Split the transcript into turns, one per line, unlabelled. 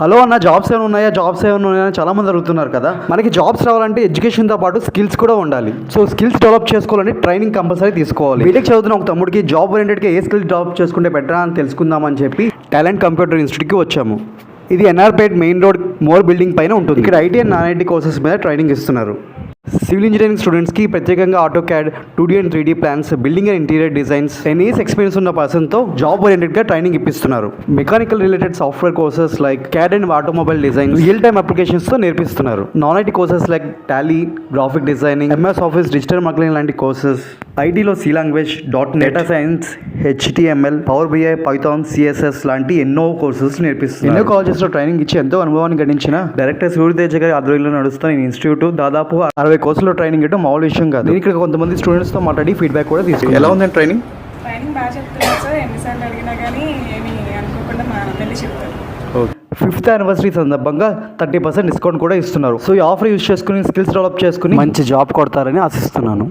Hello అన్న, jobs ఏమైనా ఉన్నాయా అని చాలా మంది అడుగుతున్నారు కదా. మనకి జాబ్స్ రావాలంటే ఎడ్యుకేషన్తో పాటు స్కిల్స్ కూడా ఉండాలి. సో స్కిల్స్ డెవలప్ చేసుకోవాలంటే ట్రైనింగ్ కంపల్సరీ తీసుకోవాలి. బీటెక్ చదువుతున్న ఒక తమ్ముడికి జాబ్ ఓరియంటెడ్గా ఏ స్కిల్స్ డెవలప్ చేసుకుంటే బెటర్ అని తెలుసుకుందామని చెప్పి టాలెంట్ కంప్యూటర్ ఇన్స్టిట్యూట్కి వచ్చాము. ఇది NRPet main road More building పైన ఉంటుంది. ఇక్కడ IT and non IT courses మీద ట్రైనింగ్ ఇస్తున్నారు. సివిల్ ఇంజనీరింగ్ స్టూడెంట్స్కి ప్రత్యేకంగా AutoCAD, 2D and 3D plans, building and interior designs, 10 years experience ఉన్న పర్సన్తో జాబ్ ఓరియంటెడ్గా ట్రైనింగ్ ఇప్పిస్తున్నారు. Mechanical related software courses like CAD and automobile design, real time అప్లికేషన్స్తో నేర్పిస్తున్నారు. Non IT courses like Tally, graphic designing, MS office, digital marketing లాంటి courses. ఐటీలో C language, .NET, data science, HTML, power BI, Python, CSS లాంటి ఎన్నో courses నేర్పిస్తున్నారు. ఎన్నో కాలేజెస్లో training ఇచ్చి ఎంతో అనుభవాన్ని గడించిన డైరెక్టర్ సూర్యతేజ గారి ఆధ్వర్యంలో నడుస్తున్న ఈ ఇన్స్టిట్యూట్ దాదాపు 60 కోర్సులో ట్రైనింగ్ ఇవ్వడం మామూలు విషయం కాదు. నేను ఇక్కడ కొంతమంది స్టూడెంట్స్తో మాట్లాడి ఫీడ్బ్యాక్ కూడా తీసుకున్నాను. ఎలా ఉందండి ట్రైనింగ్?
బాగా చెప్తున్నారు సార్. ఎన్నిసార్లు అడిగినా కానీ ఏమి అనుకోకుండా మా వెళ్ళి చెప్తారు.
5th anniversary సందర్భంగా 30% డిస్కౌంట్ కూడా ఇస్తున్నారు. సో ఈ ఆఫర్ యూజ్ చేసుకుని స్కిల్స్ డెవలప్ చేసుకుని మంచి జాబ్ కొడతారని ఆశిస్తున్నాను.